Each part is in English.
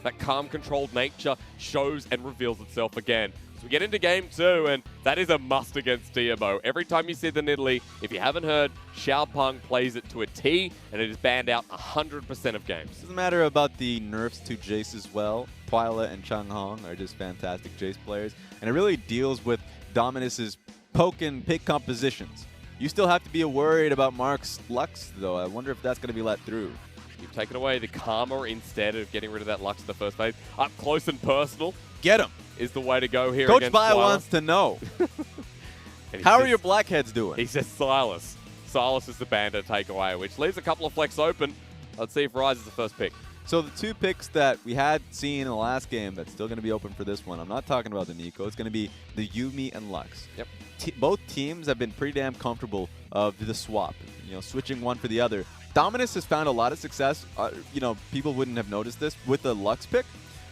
that calm, controlled nature shows and reveals itself again. So we get into game 2, and that is a must against DMO. Every time you see the Nidalee, if you haven't heard, Xiaopeng plays it to a T, and it is banned out 100% of games. Doesn't matter about the nerfs to Jace as well. Twyla and Changhong are just fantastic Jace players, and it really deals with Dominus's poke and pick compositions. You still have to be worried about Mark's Lux, though. I wonder if that's going to be let through. You've taken away the Karma instead of getting rid of that Lux in the first phase. Up close and personal. Get him. Is the way to go here. Coach against Bai Twyla. wants to know. How are your Blackheads doing? He says Silas. Silas is the bandit takeaway, which leaves a couple of flex open. Let's see if Rise is the first pick. So the 2 picks that we had seen in the last game that's still going to be open for this one, I'm not talking about the Nico. It's going to be the Yuumi and Lux. Yep. Both teams have been pretty damn comfortable of the swap, switching one for the other. Dominus has found a lot of success. People wouldn't have noticed this with the Lux pick.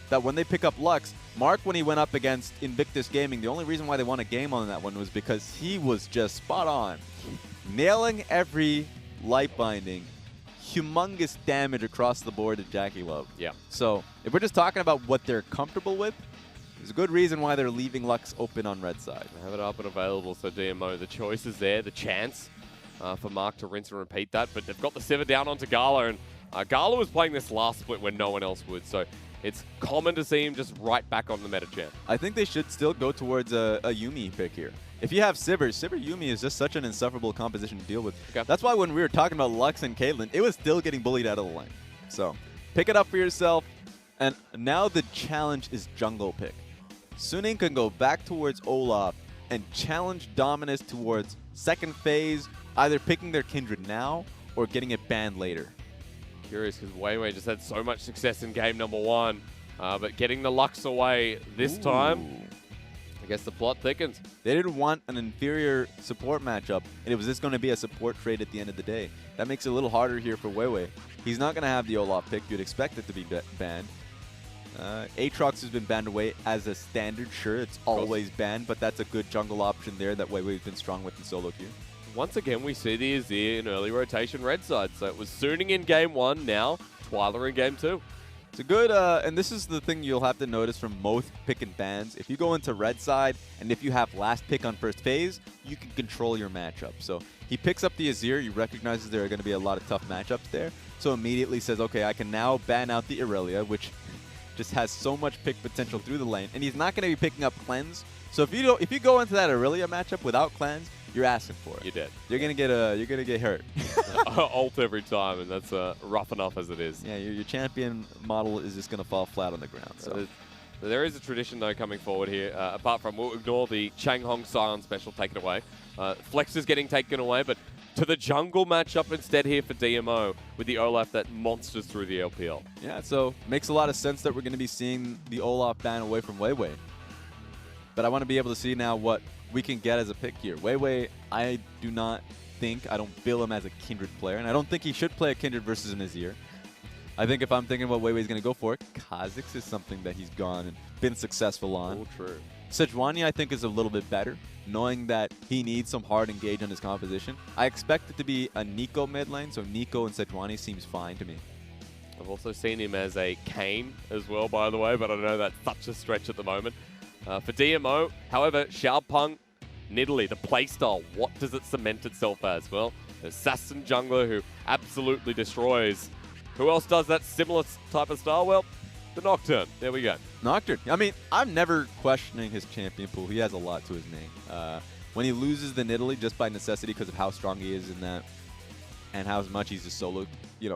That when they pick up Lux, Mark, when he went up against Invictus Gaming, the only reason why they won a game on that one was because he was just spot on. Nailing every light binding, humongous damage across the board to Jackie Love. Yeah. So if we're just talking about what they're comfortable with, there's a good reason why they're leaving Lux open on red side. They have it up and available, so DMO, the choice is there, the chance for Mark to rinse and repeat that, but they've got the Sivir down onto Gala, and Gala was playing this last split when no one else would, so it's common to see him just right back on the meta champ. I think they should still go towards a Yuumi pick here. If you have Sivir Yuumi is just such an insufferable composition to deal with. Okay. That's why when we were talking about Lux and Caitlyn, it was still getting bullied out of the lane. So pick it up for yourself. And now the challenge is jungle pick. Suning can go back towards Olaf and challenge Dominus towards second phase, either picking their Kindred now or getting it banned later. Curious because Weiwei just had so much success in game number 1, but getting the Lux away this time, I guess the plot thickens. They didn't want an inferior support matchup, and it was just going to be a support trade at the end of the day. That makes it a little harder here for Weiwei. He's not going to have the Olaf pick. You'd expect it to be banned. Aatrox has been banned away as a standard. Sure, it's always banned, but that's a good jungle option there that Weiwei's been strong with in solo queue. Once again, we see the Azir in early rotation red side. So it was Suning in game 1, now Twyla in game 2. It's a good, and this is the thing you'll have to notice from most pick and bans. If you go into red side, and if you have last pick on first phase, you can control your matchup. So he picks up the Azir, he recognizes there are going to be a lot of tough matchups there, so immediately says, okay, I can now ban out the Irelia, which just has so much pick potential through the lane, and he's not going to be picking up cleanse. So if you go into that Irelia matchup without cleanse, you're asking for it. You're dead. You're gonna get hurt. Ult every time, and that's rough enough as it is. Yeah, your champion model is just gonna fall flat on the ground. So there is a tradition though coming forward here. Apart from, we'll ignore the Changhong Sion special taken away. Flex is getting taken away, but to the jungle matchup instead here for DMO with the Olaf that monsters through the LPL. Yeah, so makes a lot of sense that we're gonna be seeing the Olaf ban away from Weiwei. But I want to be able to see now what we can get as a pick here. Weiwei, I don't bill him as a Kindred player, and I don't think he should play a Kindred versus an Azir. I think if I'm thinking about Weiwei's going to go for it, Kha'Zix is something that he's gone and been successful on. Oh, true. Sejuani, I think, is a little bit better, knowing that he needs some hard engage on his composition. I expect it to be a Nico mid lane, so Nico and Sejuani seems fine to me. I've also seen him as a Kayn as well, by the way, but I know that's such a stretch at the moment. For DMO, however, Xiaopeng, Nidalee, the playstyle, what does it cement itself as? Well, the assassin jungler who absolutely destroys. Who else does that similar type of style? Well, the Nocturne. There we go. Nocturne. I mean, I'm never questioning his champion pool. He has a lot to his name. When he loses the Nidalee just by necessity because of how strong he is in that and how much he's a solo,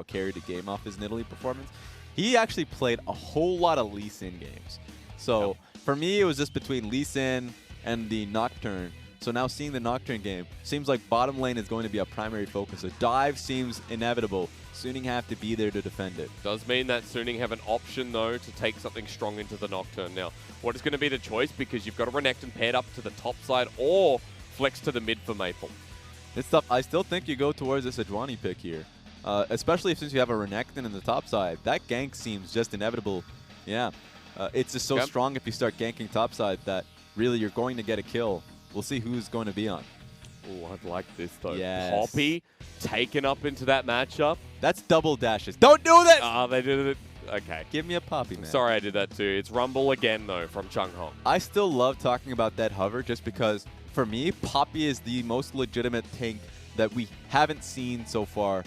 carried the game off his Nidalee performance, he actually played a whole lot of Lee Sin games. So for me, it was just between Lee Sin and the Nocturne. So now seeing the Nocturne game, seems like bottom lane is going to be a primary focus. A dive seems inevitable. Suning have to be there to defend it. Does mean that Suning have an option, though, to take something strong into the Nocturne. Now, what is going to be the choice? Because you've got a Renekton paired up to the top side or flex to the mid for Maple. It's tough. I still think you go towards a Sejuani pick here, especially since you have a Renekton in the top side. That gank seems just inevitable. Yeah. It's just so strong if you start ganking topside that really you're going to get a kill. We'll see who's going to be on. Oh, I'd like this, though. Yes. Poppy taken up into that matchup. That's double dashes. Don't do this! They did it. Okay. Give me a Poppy, man. Sorry I did that too. It's Rumble again, though, from Chung Hong. I still love talking about that hover just because, for me, Poppy is the most legitimate tank that we haven't seen so far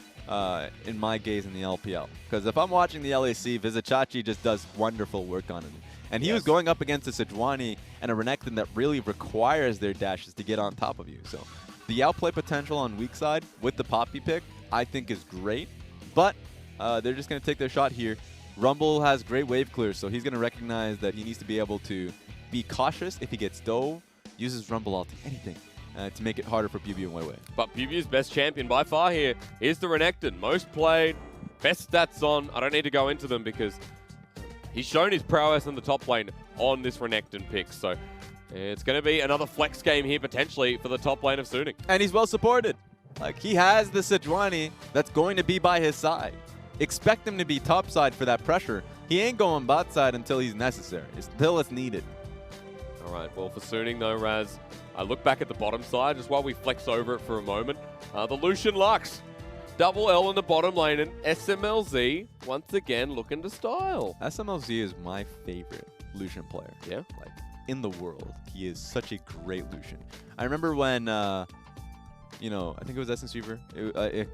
in my gaze in the LPL. Because if I'm watching the LAC, Vizicachi just does wonderful work on it. And he was going up against a Sejuani and a Renekton that really requires their dashes to get on top of you. So the outplay potential on weak side with the Poppy pick, I think is great. But they're just going to take their shot here. Rumble has great wave clear, so he's going to recognize that he needs to be able to be cautious if he gets dove, uses Rumble ult, anything, to make it harder for Bubu and Weiwei. But Bubu's best champion by far here is the Renekton. Most played, best stats on. I don't need to go into them because he's shown his prowess in the top lane on this Renekton pick. So it's going to be another flex game here potentially for the top lane of Suning. And he's well supported. Like, he has the Sejuani that's going to be by his side. Expect him to be top side for that pressure. He ain't going bot side until he's necessary, until it's needed. All right, well, for Suning, though, Raz, I look back at the bottom side just while we flex over it for a moment. The Lucian Lux. Double L in the bottom lane, and SMLZ, once again, looking to style. SMLZ is my favorite Lucian player. Yeah? Like, in the world. He is such a great Lucian. I remember when, you know, I think it was Essence Reaver.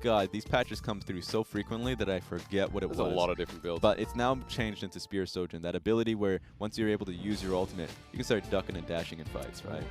God, these patches come through so frequently that I forget what it was. There's a lot of different builds. But it's now changed into Spear Sojin, that ability where once you're able to use your ultimate, you can start ducking and dashing in fights, right?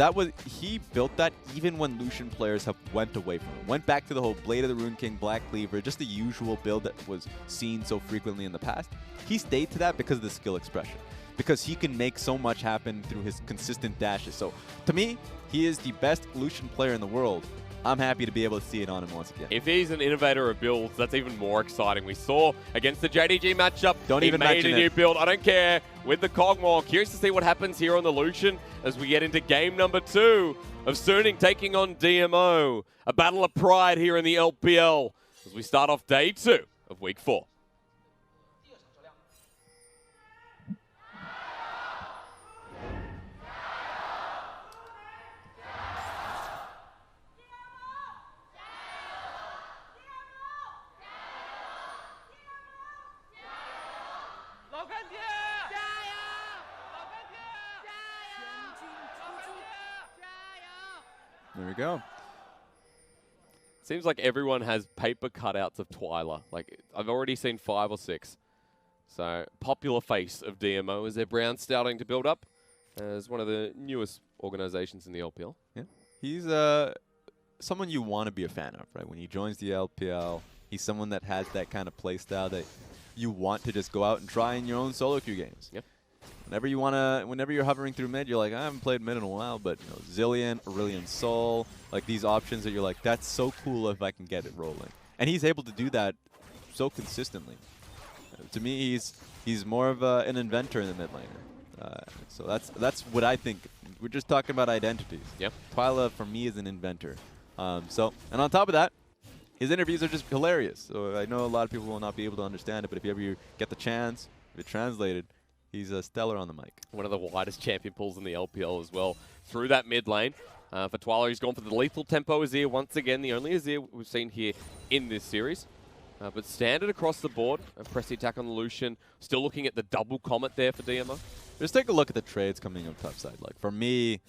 True. He built that even when Lucian players have went away from him. Went back to the whole Blade of the Rune King, Black Cleaver, just the usual build that was seen so frequently in the past. He stayed to that because of the skill expression. Because he can make so much happen through his consistent dashes. So, to me, he is the best Lucian player in the world. I'm happy to be able to see it on him once again. If he's an innovator of builds, that's even more exciting. We saw against the JDG matchup, he made a new build. I don't care, with the Kog'Maw. Curious to see what happens here on the Lucian as we get into game number 2 of Suning taking on DMO. A battle of pride here in the LPL as we start off day 2 of week 4. There we go. Seems like everyone has paper cutouts of Twyla. Like, I've already seen 5 or 6. So, popular face of DMO as their brand starting to build up as one of the newest organizations in the LPL. Yeah. He's someone you want to be a fan of, right? When he joins the LPL, he's someone that has that kind of play style that you want to just go out and try in your own solo queue games. Yep. Whenever you're hovering through mid, you're like, I haven't played mid in a while, but you know, Zillion, Aurelion Sol, like these options that you're like, that's so cool if I can get it rolling. And he's able to do that so consistently. To me, he's more of an inventor in the mid laner. So that's what I think. We're just talking about identities. Yep. Twyla, for me, is an inventor. And on top of that, his interviews are just hilarious. So I know a lot of people will not be able to understand it, but if you ever get the chance, if it's translated, he's stellar on the mic. One of the widest champion pools in the LPL as well. Through that mid lane. For Twyla, he's gone for the lethal tempo Azir once again. The only Azir we've seen here in this series. But standard across the board. Press the attack on the Lucian. Still looking at the double Comet there for DMO. Just take a look at the trades coming up top side. Like, for me,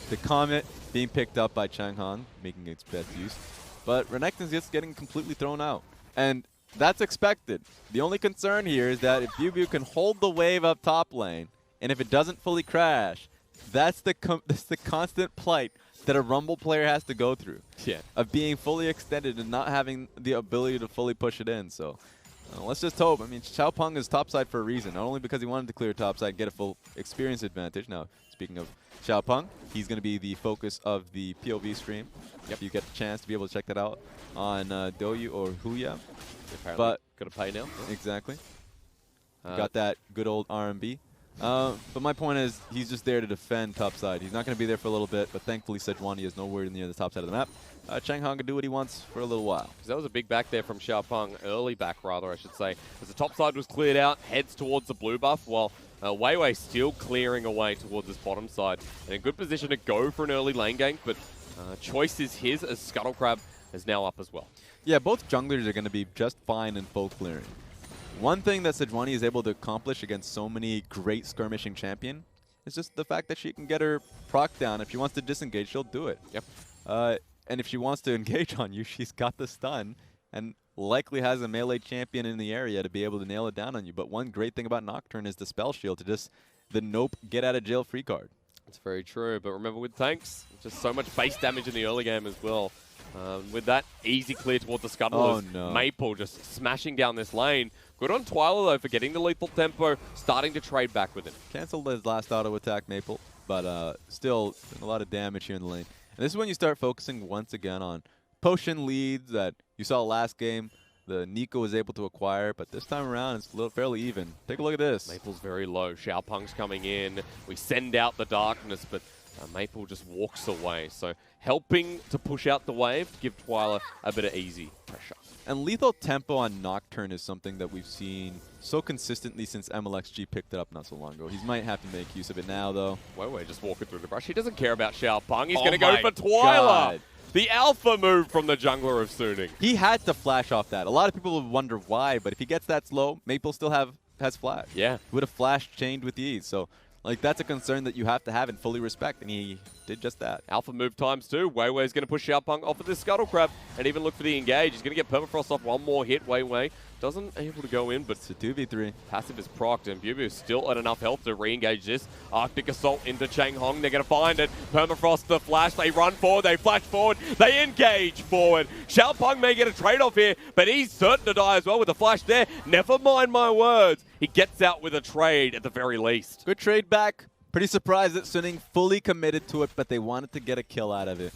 the Comet being picked up by Changhan, making its best use. But Renekton's just getting completely thrown out. And that's expected. The only concern here is that if Bubu can hold the wave up top lane, and if it doesn't fully crash, that's the constant plight that a Rumble player has to go through. Yeah. Of being fully extended and not having the ability to fully push it in. So let's just hope. I mean, Xiaopeng is topside for a reason, not only because he wanted to clear topside and get a full experience advantage. Now, speaking of Xiaopeng, he's going to be the focus of the POV stream. Yep. You get the chance to be able to check that out on Douyu or Huya. Apparently, but got to pay now. Exactly. Got that good old R&B. But my point is, he's just there to defend topside. He's not going to be there for a little bit, but thankfully Sejuani is nowhere near the top side of the map. Changhan can do what he wants for a little while. That was a big back there from Xiaopeng, early back rather, I should say. As the top side was cleared out, heads towards the blue buff, while Weiwei still clearing away towards this bottom side. And in good position to go for an early lane gank, but choice is his as Scuttlecrab is now up as well. Yeah, both junglers are going to be just fine in full clearing. One thing that Sejuani is able to accomplish against so many great skirmishing champion is just the fact that she can get her proc down. If she wants to disengage, she'll do it. Yep. And if she wants to engage on you, she's got the stun and likely has a melee champion in the area to be able to nail it down on you. But one great thing about Nocturne is the spell shield to just the nope get out of jail free card. It's very true, but remember with tanks, just so much base damage in the early game as well. With that easy clear towards the Scuttle, Maple just smashing down this lane. Good on Twyla though for getting the lethal tempo, starting to trade back with it. Cancelled his last auto attack, Maple, but still a lot of damage here in the lane. And this is when you start focusing once again on potion leads that you saw last game. The Nico was able to acquire, but this time around it's a little fairly even. Take a look at this. Maple's very low. Xiaopeng's coming in. We send out the darkness, but Maple just walks away. So helping to push out the wave to give Twyla a bit of easy pressure. And lethal tempo on Nocturne is something that we've seen so consistently since MLXG picked it up not so long ago. He might have to make use of it now, though. Wei just walking through the brush. He doesn't care about Xiaopeng. He's going to go for Twyla. The alpha move from the jungler of Suning. He had to flash off that. A lot of people would wonder why, but if he gets that slow, Maple still has flash. Yeah. He would have flash chained with ease. So, like, that's a concern that you have to have and fully respect, and he did just that. Alpha move times 2. Weiwei's going to push Xiaopeng off of this Scuttle Crab and even look for the engage. He's going to get Permafrost off one more hit. Weiwei doesn't able to go in, but it's a 2v3. Passive is procced, and Bubu is still at enough health to re-engage this. Arctic Assault into Chang Hong. They're going to find it. Permafrost the flash. They run forward. They flash forward. They engage forward. Xiaopeng may get a trade-off here, but he's certain to die as well with the flash there. Never mind my words. He gets out with a trade at the very least. Good trade back. Pretty surprised that Suning fully committed to it, but they wanted to get a kill out of it.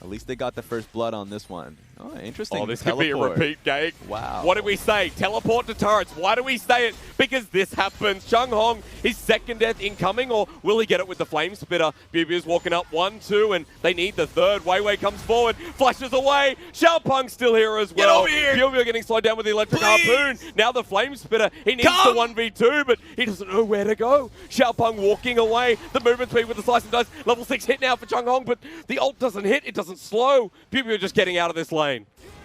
At least they got the first blood on this one. Oh, interesting. Oh, this could be a repeat game. Wow. What did we say? Teleport to turrets. Why do we say it? Because this happens. Chung Hong, his second death incoming, or will he get it with the Flame Spitter? Bubu's walking up 1-2, and they need the third. Weiwei comes forward, flashes away. Xiaopeng's still here as well. Get over here. Bubu getting slowed down with the Electric Harpoon. Now the Flame Spitter. He needs the 1v2, but he doesn't know where to go. Xiaopeng walking away. The movement speed with the slice and dice. Level 6 hit now for Chung Hong, but the ult doesn't hit. It doesn't slow. Bubu just getting out of this lane.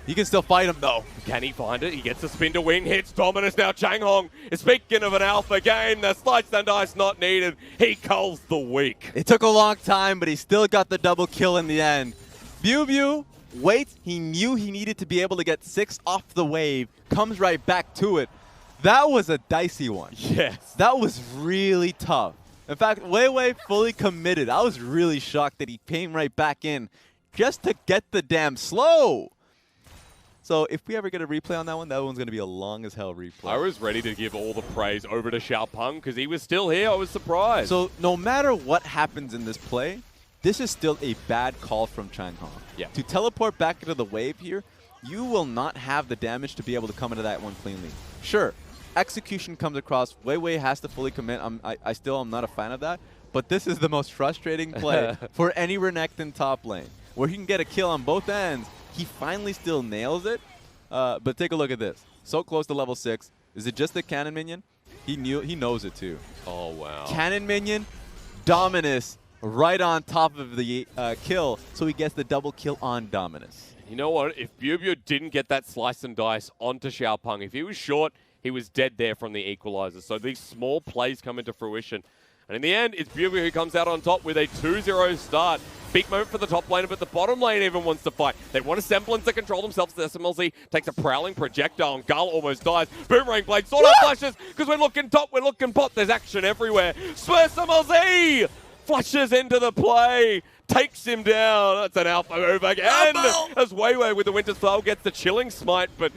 He can still fight him, though. Can he find it? He gets a spin to win. Hits Dominus. Now Chang Hong is speaking of an alpha game. The slice and dice not needed. He culls the weak. It took a long time, but he still got the double kill in the end. Bubu waits. He knew he needed to be able to get 6 off the wave. Comes right back to it. That was a dicey one. Yes. That was really tough. In fact, Weiwei fully committed. I was really shocked that he came right back in just to get the damn slow. So if we ever get a replay on that one's going to be a long as hell replay. I was ready to give all the praise over to Xiaopeng because he was still here. I was surprised. So no matter what happens in this play, this is still a bad call from Chang Hong. Yeah. To teleport back into the wave here, you will not have the damage to be able to come into that one cleanly. Sure, execution comes across. Weiwei has to fully commit. I still am not a fan of that. But this is the most frustrating play for any Renekton top lane, where he can get a kill on both ends. He finally still nails it. But take a look at this. So close to level 6. Is it just the cannon minion? He knows it too. Oh, wow. Cannon minion, Dominus right on top of the kill, so he gets the double kill on Dominus. You know what? If Bubu didn't get that slice and dice onto Xiaopeng, if he was short, he was dead there from the equalizer. So these small plays come into fruition. And in the end, it's Bubu who comes out on top with a 2-0 start. Big moment for the top laner, but the bottom lane even wants to fight. They want a semblance to control themselves. The SMLZ takes a prowling projectile, and Gull almost dies. Boomerang Blade, sword out flashes, because we're looking top, we're looking bot. There's action everywhere. SMLZ flashes into the play, takes him down. That's an alpha move again. As Weiwei with the Winter Spell gets the chilling smite, but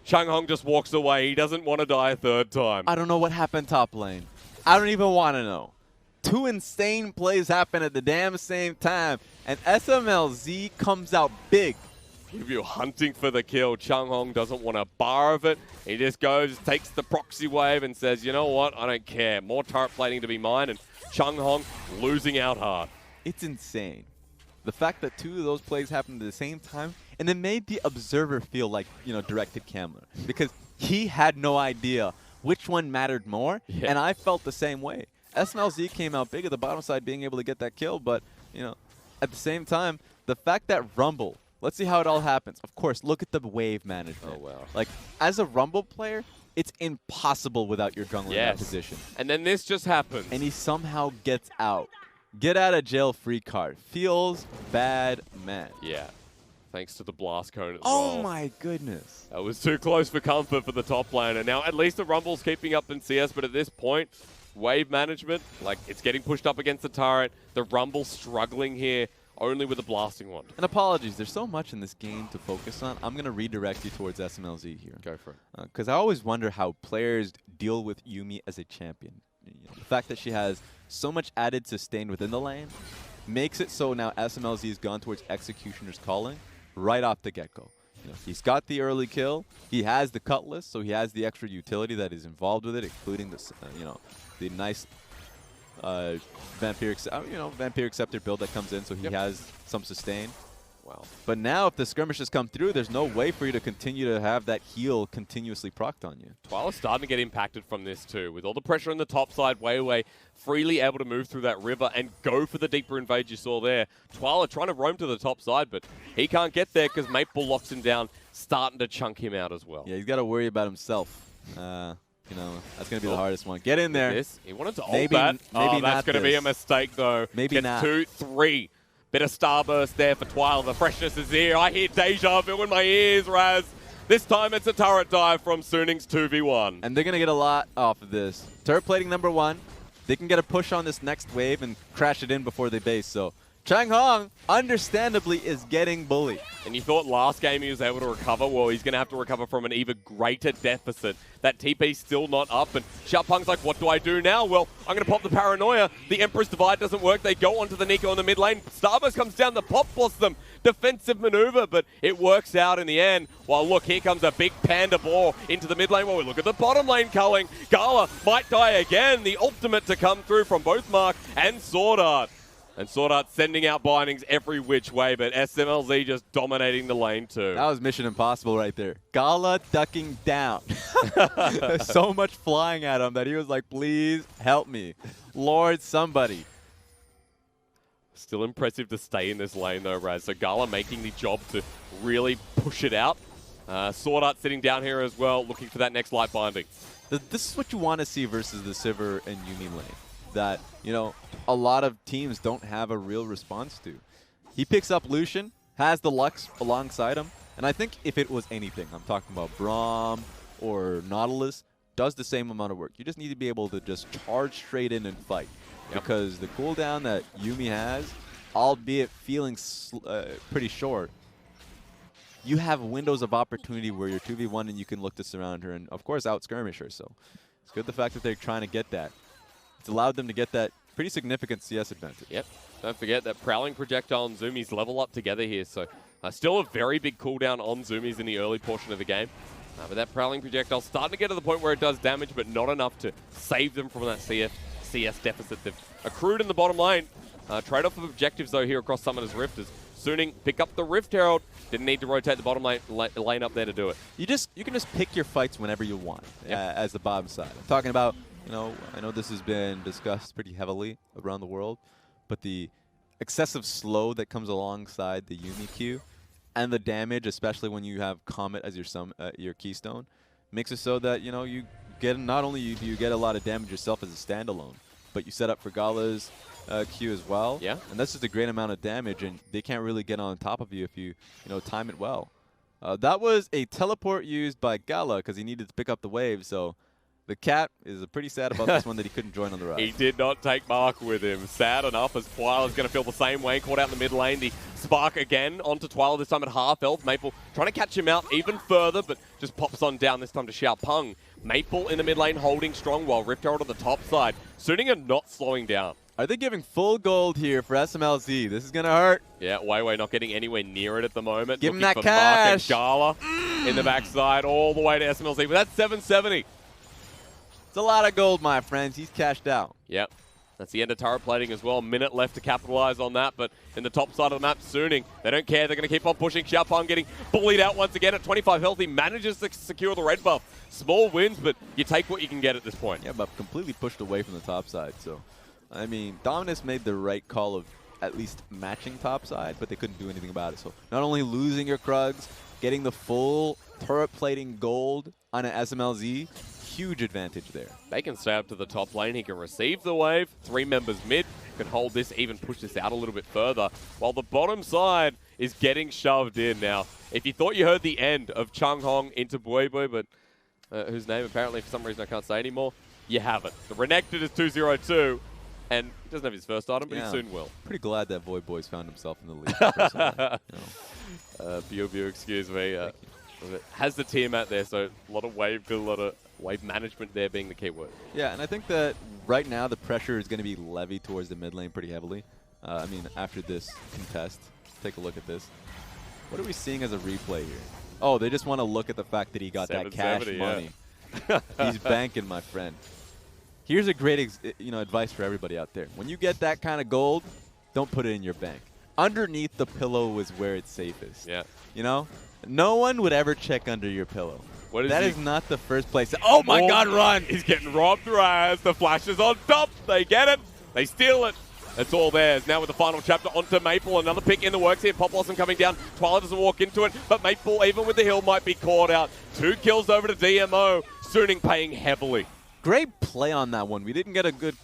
Chang Hong just walks away. He doesn't want to die a third time. I don't know what happened top lane. I don't even want to know. 2 insane plays happen at the damn same time, and SMLZ comes out big. Bubu hunting for the kill. Chung Hong doesn't want a bar of it. He just goes, takes the proxy wave and says, you know what, I don't care. More turret plating to be mine, and Chung Hong losing out hard. It's insane. The fact that 2 of those plays happened at the same time, and it made the observer feel like, directed camera, because he had no idea which one mattered more, and I felt the same way. SMLZ came out big at the bottom side being able to get that kill, but, at the same time, the fact that Rumble, let's see how it all happens. Of course, look at the wave management. Oh, wow. Like, as a Rumble player, It's impossible without your jungler in that position. And then this just happens. And he somehow gets out. Get out of jail free card. Feels bad, man. Yeah. Thanks to the blast cone as well. well. Oh my goodness. That was too close for comfort for the top laner. Now, at least the Rumble's keeping up in CS, but at this point, wave management, like, it's getting pushed up against the turret. The Rumble struggling here, only with a blasting wand. And apologies, there's so much in this game to focus on. I'm going to redirect you towards SMLZ here. Go for it. Because I always wonder how players deal with Yuumi as a champion. The fact that she has so much added sustain within the lane makes it so now SMLZ has gone towards Executioner's Calling right off the get-go. He's got the early kill. He has the Cutlass, so he has the extra utility that is involved with it, including this, the nice Vampire Acceptor build that comes in, so he has some sustain. Wow. But now if the skirmishes come through, there's no way for you to continue to have that heal continuously procced on you. Twyla's starting to get impacted from this too. With all the pressure on the top side, Weiwei freely able to move through that river and go for the deeper invade you saw there. Twyla trying to roam to the top side, but he can't get there because Maple locks him down, starting to chunk him out as well. Yeah, he's got to worry about himself. That's going to be the hardest one. Get in there. He wanted to ult that. Maybe that's going to be a mistake, though. Maybe Gets not. 2, 3. Bit of starburst there for Twyla. The freshness is here. I hear deja vu in my ears, Raz. This time it's a turret dive from Suning's 2v1. And they're going to get a lot off of this. Turret plating number 1. They can get a push on this next wave and crash it in before they base. So Chang Hong, understandably, is getting bullied. And you thought last game he was able to recover. Well, he's going to have to recover from an even greater deficit. That TP's still not up, and Xiaopeng's like, what do I do now? Well, I'm going to pop the Paranoia. The Emperor's Divide doesn't work. They go onto the Nico in the mid lane. Starburst comes down the Pop Blossom. Defensive maneuver, but it works out in the end. Well, look, here comes a big Panda Ball into the mid lane. Well, we look at the bottom lane culling. Gala might die again. The ultimate to come through from both Mark and Sword Art. And Sword Art sending out bindings every which way, but SMLZ just dominating the lane too. That was Mission Impossible right there. Gala ducking down. So much flying at him that he was like, please help me. Lord, somebody. Still impressive to stay in this lane though, Raz. So Gala making the job to really push it out. Sword Art sitting down here as well, looking for that next light binding. This is what you want to see versus the Sivir and Yuumi lane. That, a lot of teams don't have a real response to. He picks up Lucian, has the Lux alongside him, and I think if it was anything, I'm talking about Braum or Nautilus, does the same amount of work. You just need to be able to just charge straight in and fight. Yep. Because the cooldown that Yuumi has, albeit feeling pretty short, you have windows of opportunity where you're 2v1 and you can look to surround her and, of course, out-skirmish her. So it's good the fact that they're trying to get that. It's allowed them to get that pretty significant CS advantage. Yep. Don't forget that Prowling Projectile and Zoomies level up together here. So still a very big cooldown on Zoomies in the early portion of the game. But that Prowling Projectile starting to get to the point where it does damage, but not enough to save them from that CS deficit they've accrued in the bottom lane. Trade-off of objectives, though, here across Summoner's Rift as Suning pick up the Rift Herald. Didn't need to rotate the bottom lane up there to do it. You can just pick your fights whenever you want as the bottom side. I'm talking about, I know this has been discussed pretty heavily around the world, but the excessive slow that comes alongside the Yuumi Q and the damage, especially when you have Comet as your keystone, makes it so that, you get not only do you get a lot of damage yourself as a standalone, but you set up for Gala's Q as well. Yeah. And that's just a great amount of damage, and they can't really get on top of you if you, time it well. That was a teleport used by Gala because he needed to pick up the wave, so the cat is pretty sad about this one that he couldn't join on the ride. He did not take Mark with him. Sad enough as Twyla's going to feel the same way. Caught out in the mid lane. The spark again onto Twyla, this time at half health. Maple trying to catch him out even further, but just pops on down this time to Xiaopeng. Maple in the mid lane holding strong while Rift Herald on the top side. Suning are not slowing down. Are they giving full gold here for SMLZ? This is going to hurt. Yeah, Weiwei not getting anywhere near it at the moment. Give him that for cash. Mark and Gala in the backside all the way to SMLZ. But that's 770. It's a lot of gold, my friends. He's cashed out. Yep. That's the end of turret plating as well. A minute left to capitalize on that, but in the top side of the map, Suning, they don't care. They're going to keep on pushing. Xiaopeng getting bullied out once again at 25 health. He manages to secure the red buff. Small wins, but you take what you can get at this point. Yeah, but completely pushed away from the top side. So, I mean, Dominus made the right call of at least matching top side, but they couldn't do anything about it. So, not only losing your Krugs, getting the full turret plating gold on an SMLZ, huge advantage there. They can stay up to the top lane. He can receive the wave. 3 members mid can hold this, even push this out a little bit further, while the bottom side is getting shoved in. Now, if you thought you heard the end of Chung Hong into Bui Bui, but whose name apparently for some reason I can't say anymore, you haven't. The Renekton is 2-0-2, and he doesn't have his first item, but he soon will. Pretty glad that Void Boy's found himself in the league, personally. Bio, excuse me. Has the Tiamat there, so a lot of wave build, a lot of wave management there being the key word. Yeah, and I think that right now the pressure is going to be levied towards the mid lane pretty heavily. I mean, after this contest, take a look at this. What are we seeing as a replay here? Oh, they just want to look at the fact that he got that cash money. He's banking, my friend. Here's a great advice for everybody out there. When you get that kind of gold, don't put it in your bank. Underneath the pillow is where it's safest. Yeah. You know? No one would ever check under your pillow. That is not the first place. Oh my God, run! He's getting robbed, Raz. The flash is on top. They get it. They steal it. It's all theirs. Now with the final chapter onto Maple. Another pick in the works here. Pop Blossom coming down. Twilight doesn't walk into it, but Maple, even with the heal, might be caught out. 2 kills over to DMO. Suning paying heavily. Great play on that one. We didn't get a good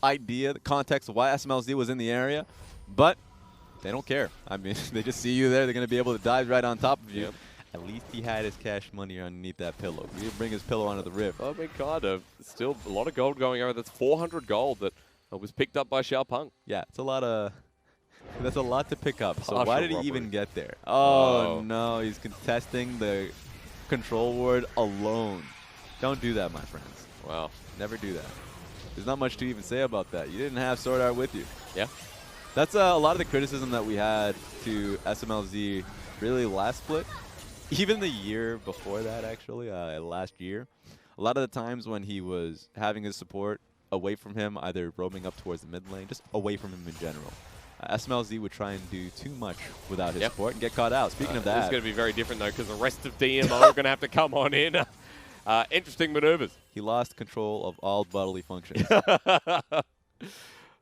idea, the context of why SMLZ was in the area, but they don't care. I mean, they just see you there. They're going to be able to dive right on top of you. Yep. At least he had his cash money underneath that pillow. He didn't bring his pillow onto the rift. I mean, kind of. Still a lot of gold going over. That's 400 gold that was picked up by Xiaopeng. Yeah, it's a lot of... That's a lot to pick up. So why did he even get there? No, he's contesting the control ward alone. Don't do that, my friends. Wow. Never do that. There's not much to even say about that. You didn't have Sword Art with you. Yeah. That's a lot of the criticism that we had to SMLZ really last split. Even the year before that, actually, last year. A lot of the times when he was having his support away from him, either roaming up towards the mid lane, just away from him in general. SMLZ would try and do too much without his support and get caught out. Speaking of that. It's going to be very different, though, because the rest of DMO are going to have to come on in. Interesting maneuvers. He lost control of all bodily functions.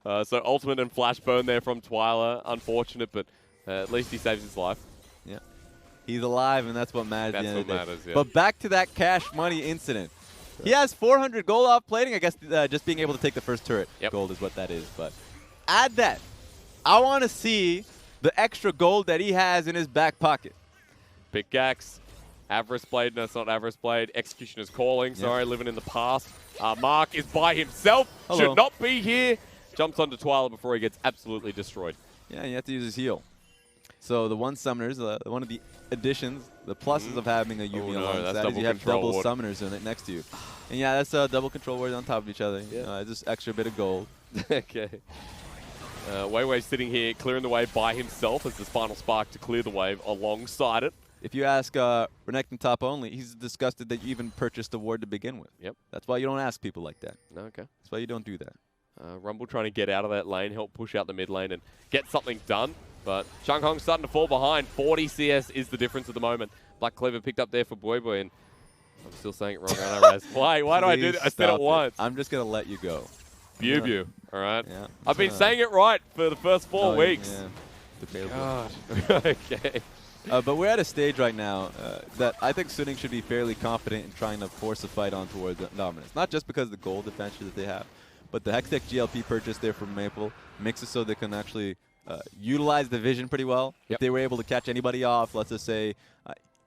So ultimate and flash burn there from Twyla. Unfortunate, but at least he saves his life. Yeah. He's alive, and that's what matters. That's what matters, yeah. But back to that cash money incident. He has 400 gold off plating. I guess just being able to take the first turret gold is what that is. But add that. I want to see the extra gold that he has in his back pocket. Pickaxe. Avarice Blade. No, it's not Avarice Blade. Executioner's Calling. Sorry, living in the past. Mark is by himself. Hello. Should not be here. Jumps onto Twyla before he gets absolutely destroyed. Yeah, you have to use his heal. So the one summoners, one of the additions, the pluses of having a Yuumi alongside is you have double summoners in it next to you. And yeah, that's a double control ward on top of each other. Yeah. Just extra bit of gold. Okay. Wei Wei sitting here clearing the wave by himself as this final spark to clear the wave alongside it. If you ask Renekton top only, he's disgusted that you even purchased the ward to begin with. Yep. That's why you don't ask people like that. Okay. That's why you don't do that. Rumble trying to get out of that lane, help push out the mid lane and get something done. But Chung Hong's starting to fall behind. 40 CS is the difference at the moment. Black Cleaver picked up there for Bui Bui, and I'm still saying it wrong, aren't I, Raz? Why do I do that? I said it once. I'm just going to let you go. Bew, all right? Yeah. I've been saying it right for the first 4 weeks. Yeah. Debatable. God. Okay. But we're at a stage right now that I think Suning should be fairly confident in trying to force a fight on towards Dominus. Not just because of the gold advantage that they have, but the Hextech GLP purchase there from Maple makes it so they can actually utilize the vision pretty well. If they were able to catch anybody off, let's just say,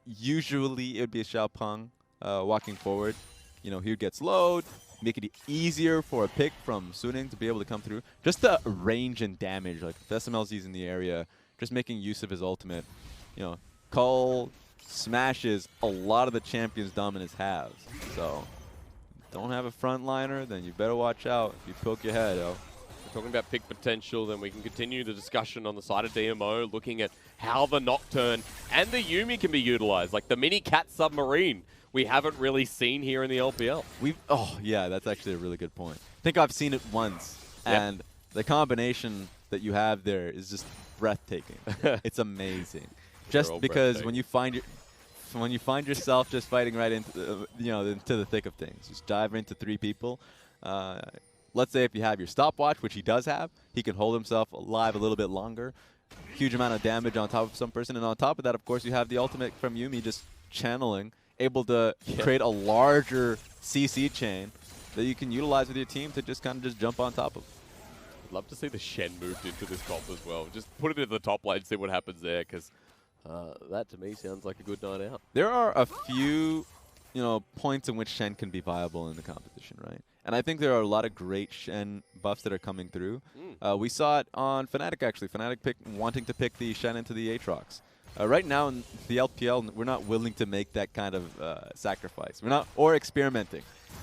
usually it would be a Xiaopeng walking forward. You know, he would get slowed, make it easier for a pick from Suning to be able to come through. Just the range and damage, like if SMLZ's in the area, just making use of his ultimate. You know, Cole smashes a lot of the champions Dominus has. So, don't have a frontliner, then you better watch out if you poke your head, yo. Talking about pick potential, then we can continue the discussion on the side of DMO, looking at how the Nocturne and the Yuumi can be utilized, like the mini cat submarine we haven't really seen here in the LPL. Oh, yeah, that's actually a really good point. I think I've seen it once, and the combination that you have there is just breathtaking. It's amazing. Just because when you find yourself just fighting right into into the thick of things, just dive into 3 people. Let's say if you have your stopwatch, which he does have, he can hold himself alive a little bit longer. Huge amount of damage on top of some person. And on top of that, of course, you have the ultimate from Yuumi just channeling able to create a larger CC chain that you can utilize with your team to just kind of just jump on top of. I'd love to see the Shen moved into this comp as well. Just put it in the top lane, see what happens there, because that to me sounds like a good night out. There are a few, points in which Shen can be viable in the competition, right? And I think there are a lot of great Shen buffs that are coming through. We saw it on Fnatic, actually. Fnatic wanting to pick the Shen into the Aatrox. Right now in the LPL, we're not willing to make that kind of sacrifice. We're not, or experimenting.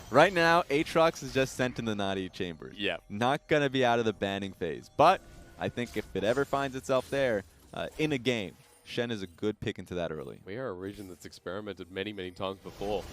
Right now, Aatrox is just sent in the naughty chamber. Yeah. Not going to be out of the banning phase. But I think if it ever finds itself there in a game, Shen is a good pick into that early. We are a region that's experimented many, many times before.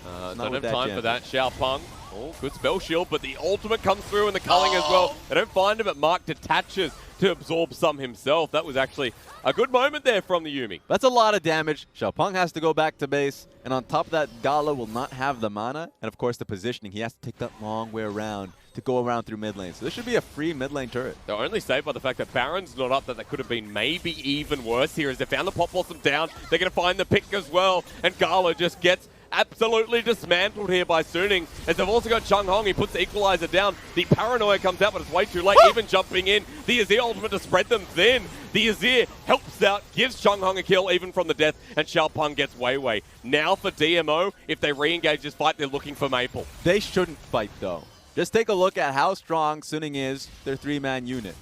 Not don't have time for that. Xiaopeng. Oh, good spell shield, but the ultimate comes through and the culling as well. They don't find him, but Mark detaches to absorb some himself. That was actually a good moment there from the Yuumi. That's a lot of damage. Xiaopeng has to go back to base. And on top of that, Gala will not have the mana. And of course, the positioning. He has to take that long way around to go around through mid lane. So this should be a free mid lane turret. They're only saved by the fact that Baron's not up, that could have been maybe even worse here as they found the Pop Blossom down. They're going to find the pick as well. And Gala just gets absolutely dismantled here by Suning. As they've also got Chung Hong, he puts the equalizer down. The paranoia comes out, but it's way too late, even jumping in. The Azir ultimate to spread them thin. The Azir helps out, gives Chung Hong a kill even from the death, and Xiaopeng gets Wei. Now for DMO, if they re-engage this fight, they're looking for Maple. They shouldn't fight, though. Just take a look at how strong Suning is, their three-man unit.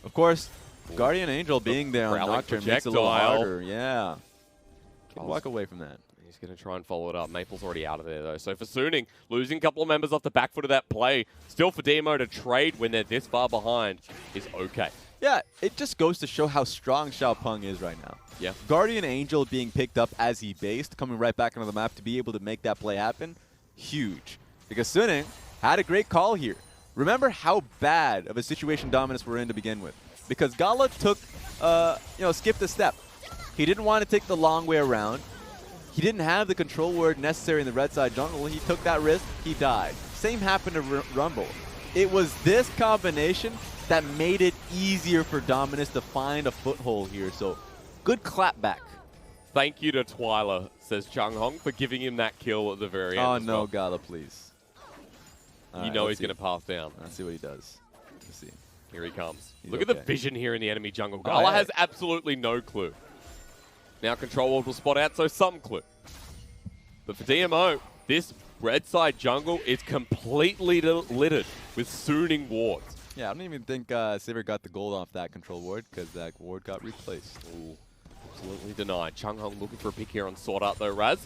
Of course, Guardian Angel being there on Nocturne makes it a little harder. Yeah. Can walk away from that. He's going to try and follow it up. Maple's already out of there, though. So for Suning, losing a couple of members off the back foot of that play, still for DMO to trade when they're this far behind is okay. Yeah, it just goes to show how strong Xiaopeng is right now. Yeah. Guardian Angel being picked up as he based, coming right back onto the map to be able to make that play happen, huge. Because Suning had a great call here. Remember how bad of a situation Dominus were in to begin with. Because Gala took, skipped a step. He didn't want to take the long way around. He didn't have the control word necessary in the red side jungle. He took that risk, he died. Same happened to Rumble. It was this combination that made it easier for Dominus to find a foothold here. So, good clap back. Thank you to Twyla, says Chung Hong, for giving him that kill at the very end. Oh, no, Gala, please. You know he's going to pass down. Let's see what he does. Let's see. Here he comes. He's Look at the vision here in the enemy jungle. Oh, Gala has absolutely no clue. Now Control World will spot out, so some clue. But for DMO, this red side jungle is completely littered with Suning wards. Yeah, I don't even think Sivir got the gold off that control ward because that ward got replaced. Ooh, absolutely denied. Chung Hong looking for a pick here on Sword Art though, Raz.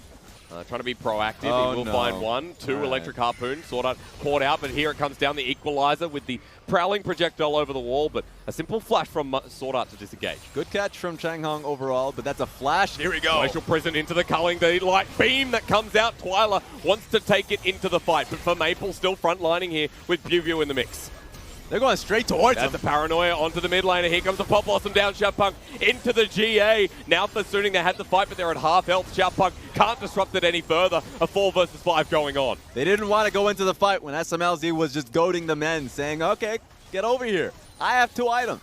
Trying to be proactive. Oh, he will no. find one. Two electric harpoon. Sword Art poured out, but here it comes down the equalizer with the prowling projectile over the wall, but a simple flash from Sword Art to disengage. Good catch from Chung Hong overall, but that's a flash. Here we go. Glacial Prison into the culling. The light beam that comes out. Twyla wants to take it into the fight, but for Maple still frontlining here with Buvio in the mix. They're going straight towards him. That's the paranoia onto the mid laner. Here comes the Pop Blossom down. Xiaopeng into the GA. Now for Suning, they had the fight, but they're at half health. Xiaopeng can't disrupt it any further. A 4 versus 5 going on. They didn't want to go into the fight when SMLZ was just goading the men, saying, okay, get over here. I have 2 items.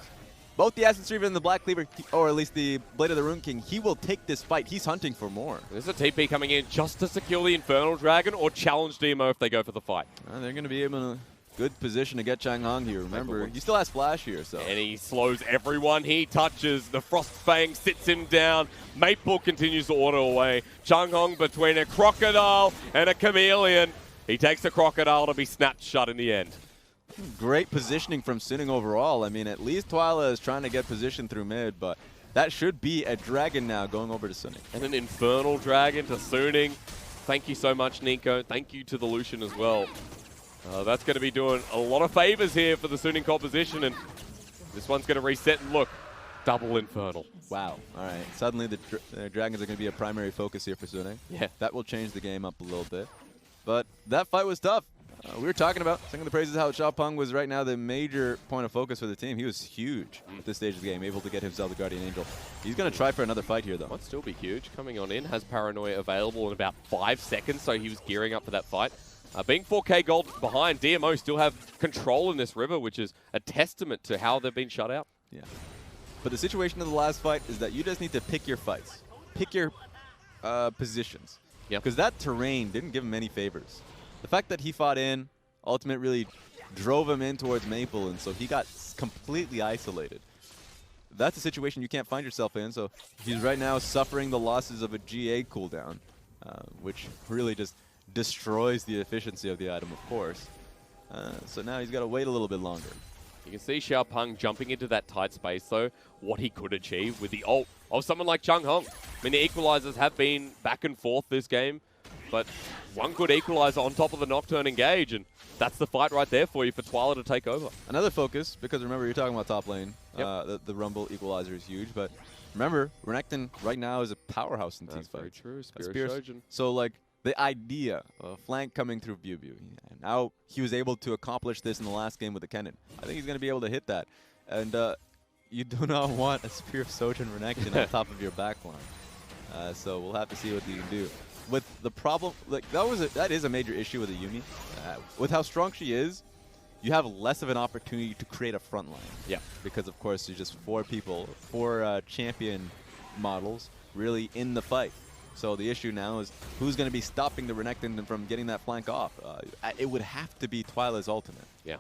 Both the Essence Reaver and the Black Cleaver, or at least the Blade of the Rune King, he will take this fight. He's hunting for more. There's a TP coming in just to secure the Infernal Dragon or challenge DMO if they go for the fight. They're going to be able to... Good position to get Chung Hong here. Remember, he still has flash here, so. And he slows everyone he touches. The Frost Fang sits him down. Maple continues to order away. Chung Hong between a crocodile and a chameleon. He takes the crocodile to be snapped shut in the end. Great positioning from Suning overall. I mean, at least Twyla is trying to get position through mid, but that should be a dragon now going over to Suning. And an Infernal Dragon to Suning. Thank you so much, Nico. Thank you to the Lucian as well. That's going to be doing a lot of favors here for the Suning composition, and this one's going to reset and look, double Infernal. Wow. All right. Suddenly the dragons are going to be a primary focus here for Suning. Yeah. That will change the game up a little bit. But that fight was tough. We were talking about, singing the praises how Xiaopeng was right now the major point of focus for the team. He was huge at this stage of the game, able to get himself the Guardian Angel. He's going to try for another fight here, though. Might still be huge. Coming on in, has Paranoia available in about 5 seconds, so he was gearing up for that fight. Being 4K gold behind, DMO still have control in this river, which is a testament to how they've been shut out. Yeah. But the situation of the last fight is that you just need to pick your fights. Pick your positions. Yep. Because that terrain didn't give him any favors. The fact that he fought in, Ultimate really drove him in towards Maple, and so he got completely isolated. That's a situation you can't find yourself in, so he's right now suffering the losses of a GA cooldown, which really just destroys the efficiency of the item, of course. So now he's got to wait a little bit longer. You can see Xiaopeng jumping into that tight space, though, what he could achieve with the ult of someone like Chung Hong. I mean, the equalizers have been back and forth this game, but one good equalizer on top of the Nocturne engage, and that's the fight right there for you for Twyla to take over. Another focus, because remember, you're talking about top lane. Yep. The Rumble equalizer is huge, but remember, Renekton right now is a powerhouse in team That's very fights. true. Spirit Shojin. So, like, the idea of a flank coming through Bew, and now he was able to accomplish this in the last game with the Kennen. I think he's going to be able to hit that. And you do not want a Spear of Sojin Renekton on top of your backline. So we'll have to see what you can do. With the problem, like that is a major issue with the Yuumi. With how strong she is, you have less of an opportunity to create a front line. Yeah. Because, of course, there's just four champion models really in the fight. So the issue now is who's going to be stopping the Renekton from getting that flank off. It would have to be Twyla's ultimate. Yeah.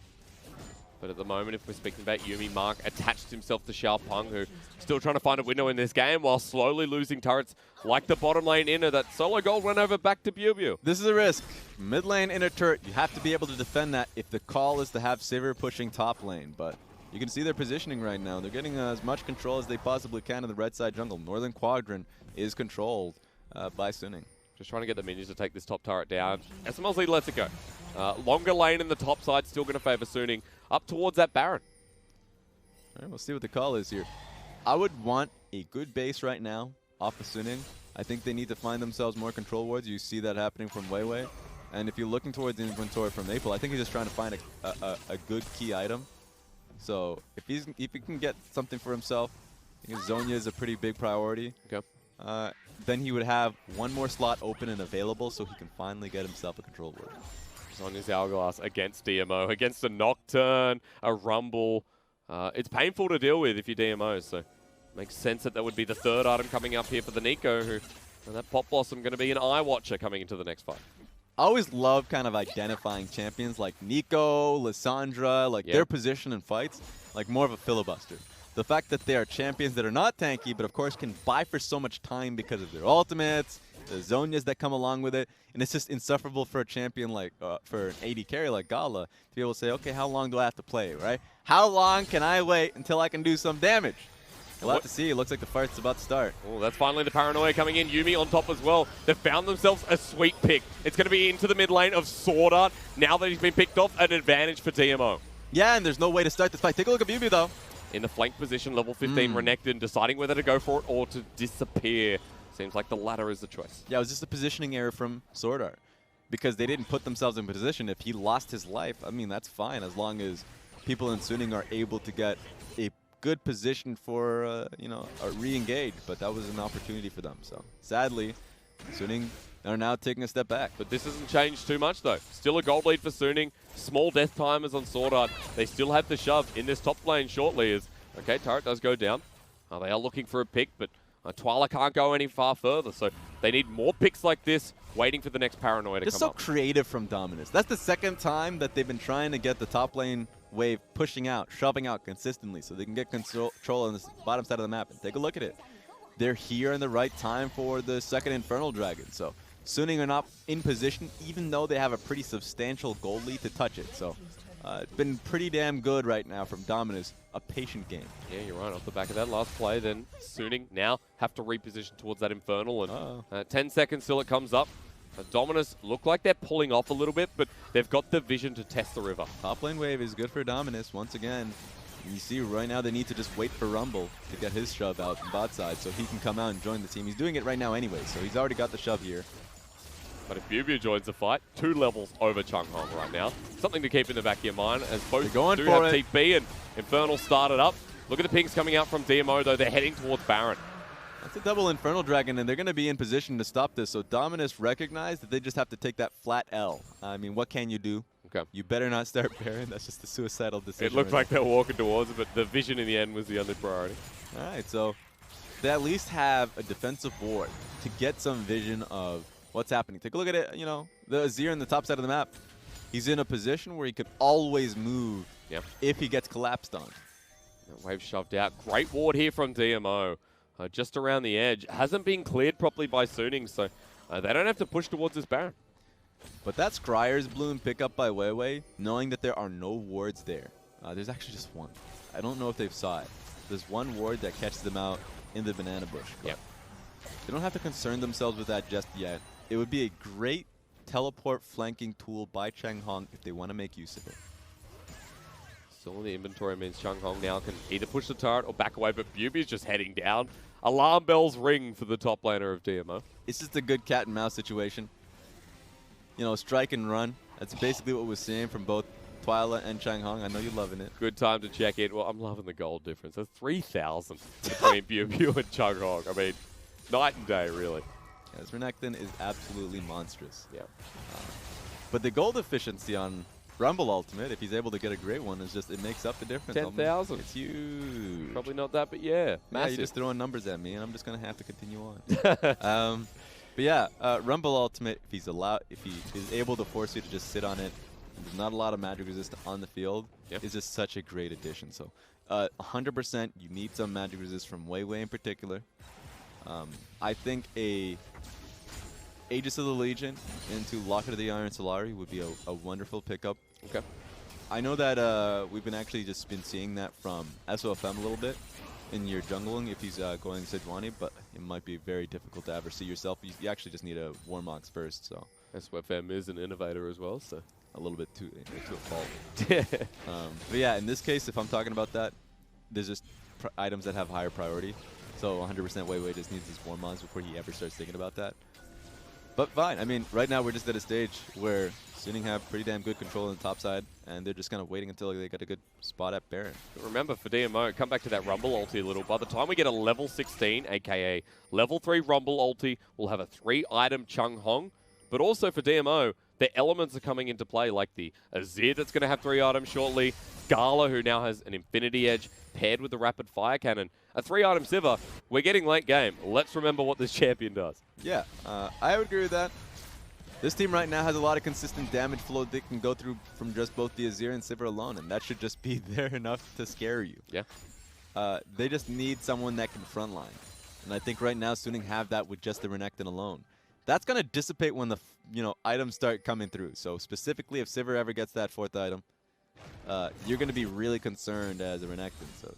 But at the moment, if we're speaking about Yuumi, Mark attached himself to Xiaopeng, who still trying to find a window in this game while slowly losing turrets like the bottom lane inner. That solo gold went over back to Bew. This is a risk. Mid lane inner turret, you have to be able to defend that if the call is to have Sivir pushing top lane. But you can see their positioning right now. They're getting as much control as they possibly can in the red side jungle. Northern Quadrant is controlled by Suning. Just trying to get the minions to take this top turret down. SMLZ lets it go. Longer lane in the top side, still going to favor Suning. Up towards that Baron. All right, we'll see what the call is here. I would want a good base right now off of Suning. I think they need to find themselves more control wards. You see that happening from Weiwei. And if you're looking towards the inventory from Maple, I think he's just trying to find a good key item. So if he can get something for himself, I think Zonya is a pretty big priority. Okay. Then he would have one more slot open and available so he can finally get himself a control ward. Zonya's Hourglass against DMO, against a Nocturne, a Rumble. It's painful to deal with if you're DMO, so makes sense that would be the third item coming up here for the Nico, and that Pop Blossom going to be an eye watcher coming into the next fight. I always love kind of identifying champions like Nico, Lissandra, like their position in fights, like more of a filibuster. The fact that they are champions that are not tanky, but of course can buy for so much time because of their ultimates, the Zonias that come along with it, and it's just insufferable for a champion like, for an AD carry like Gala to be able to say, okay, how long do I have to play, right? How long can I wait until I can do some damage? We'll have to see. It looks like the fight's about to start. Oh, that's finally the Paranoia coming in. Yuumi on top as well. They've found themselves a sweet pick. It's going to be into the mid lane of Sword Art. Now that he's been picked off, an advantage for DMO. Yeah, and there's no way to start this fight. Take a look at Bew though. In the flank position, level 15 Renekton, deciding whether to go for it or to disappear. Seems like the latter is the choice. Yeah, it was just a positioning error from Sword Art because they didn't put themselves in position. If he lost his life, I mean, that's fine as long as people in Suning are able to get a good position for, you know, a re-engage. But that was an opportunity for them. So sadly, Suning are now taking a step back. But this hasn't changed too much, though. Still a gold lead for Suning. Small death timers on Sword Art. They still have the shove in this top lane shortly. Okay, turret does go down. They are looking for a pick, but Twyla can't go any far further. So they need more picks like this, waiting for the next Paranoia to come up. It's so creative from Dominus. That's the second time that they've been trying to get the top lane wave pushing out, shoving out consistently so they can get control on the bottom side of the map. And take a look at it. They're here in the right time for the second Infernal Dragon. So Suning are not in position, even though they have a pretty substantial gold lead to touch it. So it's been pretty damn good right now from Dominus. A patient game. Yeah, you're right. Off the back of that last play, then Suning now have to reposition towards that Infernal. And 10 seconds till it comes up. Dominus look like they're pulling off a little bit, but they've got the vision to test the river. Top lane wave is good for Dominus once again. You see right now they need to just wait for Rumble to get his shove out from bot side so he can come out and join the team. He's doing it right now anyway, so he's already got the shove here. But if Bew joins the fight, 2 levels over Chung Hong right now. Something to keep in the back of your mind as both do have TP and Infernal started up. Look at the pings coming out from DMO though. They're heading towards Baron. That's a double Infernal Dragon, and they're going to be in position to stop this. So Dominus recognized that they just have to take that flat L. I mean, what can you do? Okay. You better not start Baron. That's just a suicidal decision. It looked like they were walking towards it, but the vision in the end was the only priority. All right, so they at least have a defensive ward to get some vision of, what's happening. Take a look at it, the Azir in the top side of the map. He's in a position where he could always move if he gets collapsed on. Wave shoved out. Great ward here from DMO. Just around the edge. Hasn't been cleared properly by Suning, so they don't have to push towards this Baron. But that Scryer's Bloom pick up by Weiwei, knowing that there are no wards there. There's actually just one. I don't know if they've saw it. There's one ward that catches them out in the banana bush. Yep. They don't have to concern themselves with that just yet. It would be a great teleport flanking tool by Changhong if they want to make use of it. Still in the inventory means Changhong now can either push the turret or back away, but Bubi's just heading down. Alarm bells ring for the top laner of DMO. It's just a good cat and mouse situation. Strike and run. That's basically what we're seeing from both Twyla and Changhong. I know you're loving it. Good time to check in. Well, I'm loving the gold difference. There's 3,000 between Bubi and Changhong. I mean, night and day, really. Yeah, this Renekton is absolutely monstrous. Yeah. But the gold efficiency on Rumble Ultimate, if he's able to get a great one, it makes up the difference. 10,000. It's huge. Probably not that, but yeah. Massive. Yeah, you're just throwing numbers at me, and I'm just going to have to continue on. But yeah, Rumble Ultimate, if he is able to force you to just sit on it, and there's not a lot of magic resist on the field, is just such a great addition. So 100% you need some magic resist from Weiwei in particular. I think a Aegis of the Legion into Locket of the Iron Solari would be a wonderful pickup. Okay. I know that we've been been seeing that from SOFM a little bit in your jungling if he's going Sejuani, but it might be very difficult to ever see yourself. You actually just need a Warmox first, so. SOFM is an innovator as well, so. A little bit to a fault. But yeah, in this case, if I'm talking about that, there's just items that have higher priority. So 100% Weiwei just needs his Warmox before he ever starts thinking about that. But fine. I mean, right now we're just at a stage where Suning have pretty damn good control on the top side, and they're just kind of waiting until they get a good spot at Baron. But remember, for DMO, come back to that Rumble ulti a little. By the time we get a level 16, a.k.a. level 3 Rumble ulti, we'll have a 3-item Changhong. But also for DMO, their elements are coming into play, like the Azir that's going to have 3 items shortly, Gala, who now has an Infinity Edge, paired with the Rapid Fire Cannon. A 3-item Sivir. We're getting late game. Let's remember what this champion does. Yeah, I would agree with that. This team right now has a lot of consistent damage flow they can go through from just both the Azir and Sivir alone, and that should just be there enough to scare you. Yeah. They just need someone that can frontline. And I think right now Suning have that with just the Renekton alone. That's going to dissipate when the items start coming through. So specifically, if Sivir ever gets that 4th item, you're going to be really concerned as a Renekton. So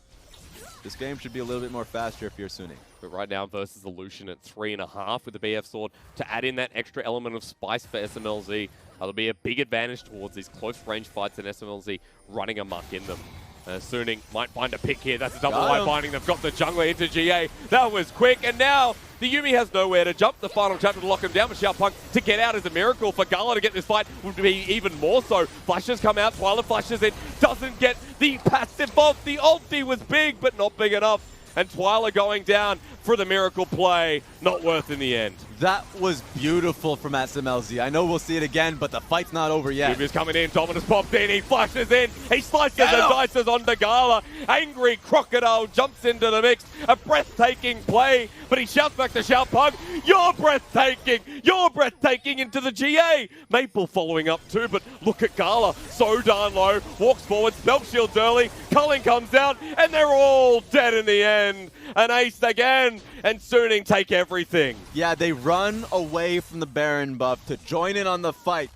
this game should be a little bit more faster if you're Suning. But right now versus the Lucian at 3.5 with the BF Sword to add in that extra element of spice for SMLZ. That'll be a big advantage towards these close range fights and SMLZ running amok in them. Suning might find a pick here. That's a double light binding. They've got the jungler into GA. That was quick. And now the Yuumi has nowhere to jump. The final chapter to lock him down. But Xiaopeng to get out is a miracle. For Gala to get this fight would be even more so. Flashes come out. Twyla flashes in. Doesn't get the passive off. The ulti was big, but not big enough. And Twyla going down for the miracle play. Not worth in the end. That was beautiful from SMLZ. I know we'll see it again, but the fight's not over yet. Yuumi's coming in. Dominus popped in. He flashes in. He slices and dices on the Gala. Angry Crocodile jumps into the mix. A breathtaking play, but he shouts back to Xiaopeng, "You're breathtaking! You're breathtaking!" into the GA. Maple following up too, but look at Gala. So darn low. Walks forward. Spell shields early. Culling comes out, and they're all dead in the end. An ace again, and Suning take everything. Yeah, they run away from the Baron buff to join in on the fight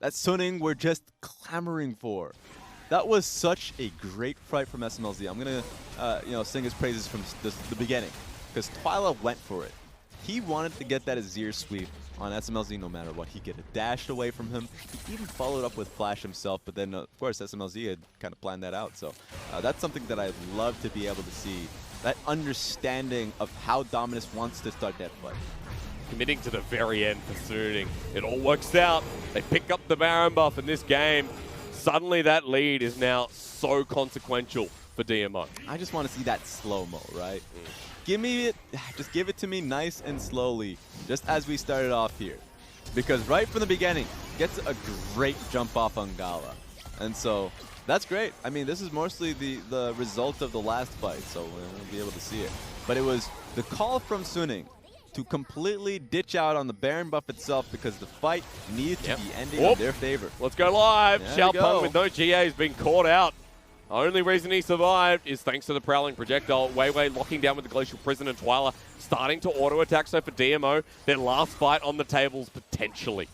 that Suning were just clamoring for. That was such a great fight from SMLZ. I'm going to sing his praises from the beginning, because Twyla went for it. He wanted to get that Azir sweep on SMLZ no matter what. He get it dashed away from him. He even followed up with Flash himself, but then, of course, SMLZ had kind of planned that out. So that's something that I'd love to be able to see, that understanding of how Dominus wants to start that fight. Committing to the very end for Suning. It all works out. They pick up the Baron buff in this game. Suddenly that lead is now so consequential for DMO. I just want to see that slow-mo, right? Give me it, just give it to me nice and slowly, just as we started off here. Because right from the beginning, gets a great jump off on Gala. And so, that's great. I mean, this is mostly the result of the last fight, so we'll be able to see it. But it was the call from Suning to completely ditch out on the Baron buff itself because the fight needs to be ending in their favor. Let's go live. Xiaopeng with no GA has been caught out. Only reason he survived is thanks to the Prowling Projectile. Weiwei locking down with the Glacial Prison, and Twyla starting to auto-attack. So for DMO, their last fight on the tables potentially.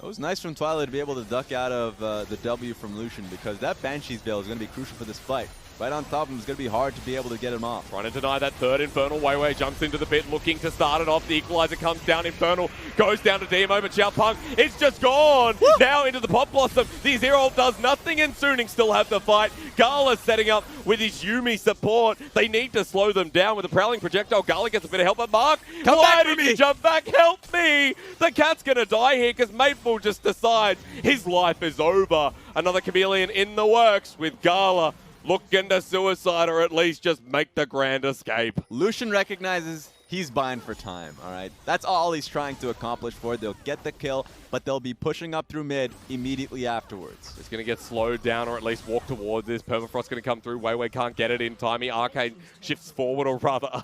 It was nice from Twyla to be able to duck out of the W from Lucian, because that Banshee's Veil is going to be crucial for this fight. Right on top of him, it's going to be hard to be able to get him off. Trying to deny that third Infernal. Weiwei jumps into the pit, looking to start it off. The Equalizer comes down. Infernal goes down to DMO, but Xiaopeng, it's just gone. Woo! Now into the Pop Blossom. The Zero does nothing, and Suning still have the fight. Gala setting up with his Yuumi support. They need to slow them down with the Prowling Projectile. Gala gets a bit of help, but Mark, why did you jump back? Help me! The cat's going to die here because Maple just decides his life is over. Another Chameleon in the works with Gala looking to suicide, or at least just make the grand escape. Lucian recognizes he's buying for time, all right? That's all he's trying to accomplish for. They'll get the kill, but they'll be pushing up through mid immediately afterwards. It's going to get slowed down, or at least walk towards this. Permafrost going to come through. Weiwei can't get it in time. Arcane shifts forward, or rather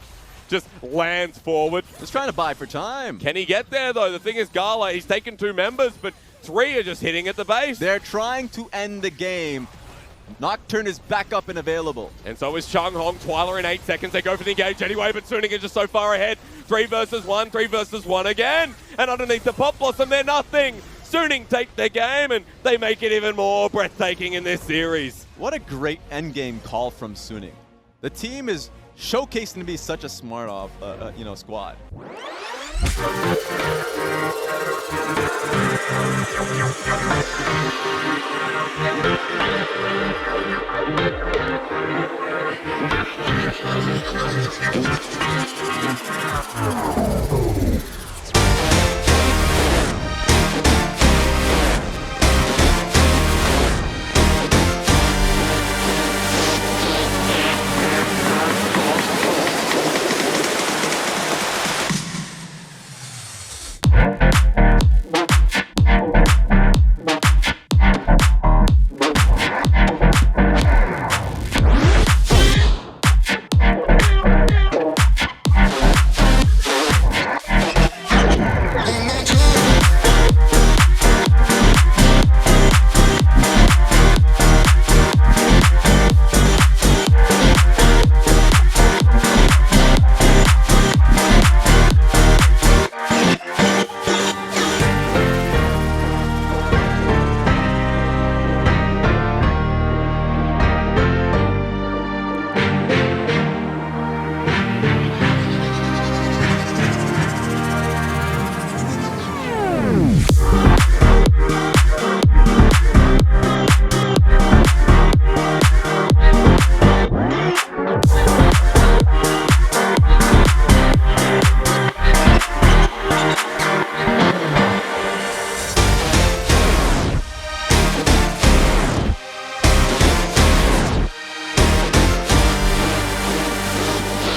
just lands forward. Just trying to buy for time. Can he get there, though? The thing is, Gala, he's taken 2 members, but 3 are just hitting at the base. They're trying to end the game. Nocturne is back up and available. And so is Chung Hong. Twyla in 8 seconds. They go for the engage anyway, but Suning is just so far ahead. 3 versus 1, 3 versus 1 again. And underneath the Pop Blossom, they're nothing. Suning take their game, and they make it even more breathtaking in this series. What a great endgame call from Suning. The team is showcasing to be such a smart squad.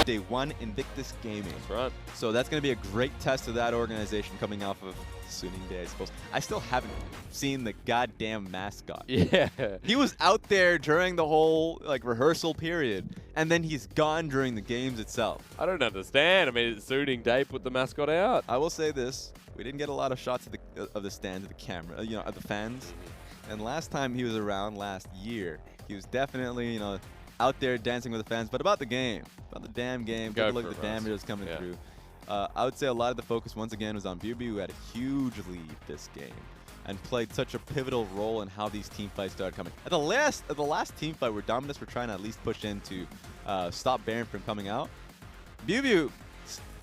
Day 1 Invictus Gaming. That's right. So that's going to be a great test of that organization coming off of Suning Day, I suppose. I still haven't seen the goddamn mascot. Yeah. He was out there during the whole rehearsal period, and then he's gone during the games itself. I don't understand. I mean, it's Suning Day, put the mascot out. I will say this. We didn't get a lot of shots of the stands, of the camera, of the fans. And last time he was around last year, he was definitely, out there dancing with the fans. But about the game, about the damn game, take a look at the damage that's coming through. I would say a lot of the focus once again was on Bubu, who had a huge lead this game and played such a pivotal role in how these team fights started coming. At the last team fight where Dominus were trying to at least push in to stop Baron from coming out, Bubu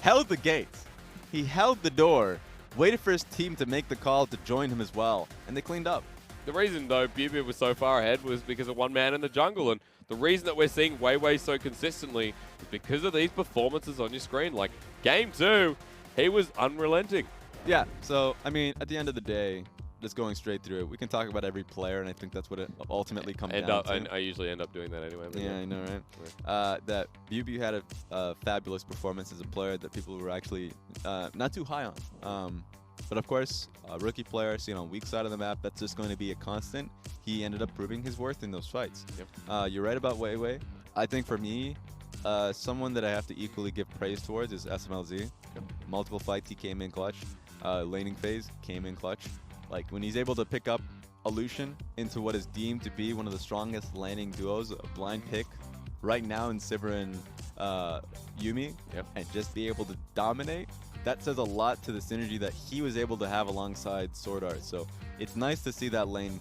held the gates. He held the door, waited for his team to make the call to join him as well, and they cleaned up. The reason, though, Bubu was so far ahead was because of one man in the jungle, and the reason that we're seeing Weiwei so consistently is because of these performances on your screen. Like, Game 2, he was unrelenting. Yeah, so, I mean, at the end of the day, just going straight through it, we can talk about every player, and I think that's what it ultimately comes down to. I usually end up doing that anyway. Yeah, I know, right? Yeah. That Bubu had a fabulous performance as a player that people were actually not too high on. But of course, a rookie player seen on weak side of the map, that's just going to be a constant. He ended up proving his worth in those fights. Yep. You're right about Weiwei. I think for me, someone that I have to equally give praise towards is SMLZ. Yep. multiple fights, he came in clutch. Laning phase, came in clutch. Like, when he's able to pick up Aleutian into what is deemed to be one of the strongest laning duos, a blind pick right now in Sivir and Yuumi, and just be able to dominate, that says a lot to the synergy that he was able to have alongside Sword Art. So it's nice to see that lane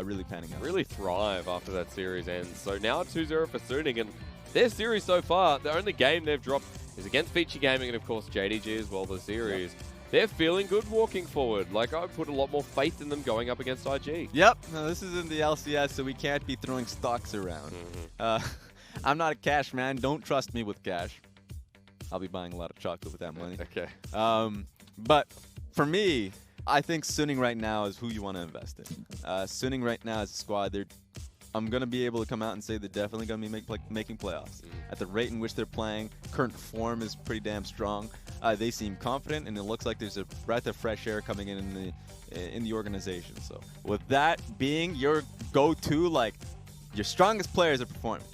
really panning out. Really thrive after that series ends. So now 2-0 for Suning, and their series so far, the only game they've dropped is against Feature Gaming and, of course, JDG as well, the series. Yep. They're feeling good walking forward. Like, I would put a lot more faith in them going up against IG. Yep. No, this is in the LCS, so we can't be throwing stocks around. I'm not a cash man. Don't trust me with cash. I'll be buying a lot of chocolate with that money. Okay. But for me, I think Suning right now is who you want to invest in. Suning right now as a squad, I'm going to be able to come out and say they're definitely going to be making playoffs. At the rate in which they're playing, current form is pretty damn strong. They seem confident, and it looks like there's a breath of fresh air coming in the organization. So with that being your go-to, like, your strongest players are performing.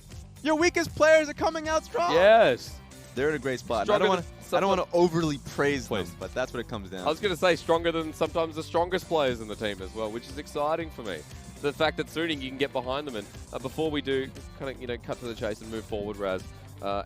Your weakest players are coming out strong. Yes. They're in a great spot. I don't want to overly praise them, but that's what it comes down to. I was going to say stronger than sometimes the strongest players in the team as well, which is exciting for me. The fact that Suning, you can get behind them. And before we do kind of, cut to the chase and move forward, Raz,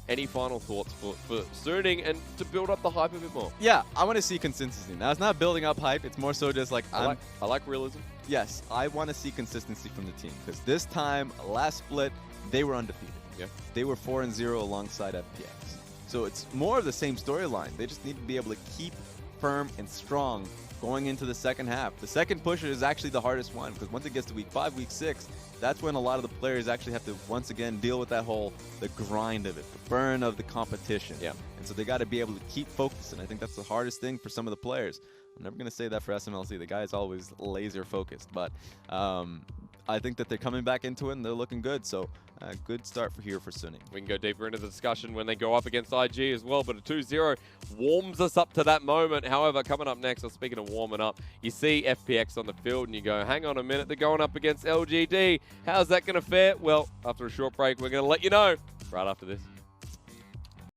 any final thoughts for Suning and to build up the hype a bit more? Yeah, I want to see consistency. Now, it's not building up hype. It's more so just like I like realism. Yes, I want to see consistency from the team because this time, last split, they were undefeated. Yeah. They were 4-0 alongside FPX. So it's more of the same storyline. They just need to be able to keep firm and strong going into the second half. The second push is actually the hardest one because once it gets to week 5, week 6, that's when a lot of the players actually have to once again deal with that the grind of it, the burn of the competition. Yeah. And so they got to be able to keep focused, and I think that's the hardest thing for some of the players. I'm never going to say that for SMLC. The guy is always laser focused, but I think that they're coming back into it and they're looking good. So a good start here for Suning. We can go deeper into the discussion when they go up against IG as well, but a 2-0 warms us up to that moment. However, coming up next, or speaking of warming up, you see FPX on the field and you go, hang on a minute, they're going up against LGD. How's that going to fare? Well, after a short break, we're going to let you know right after this.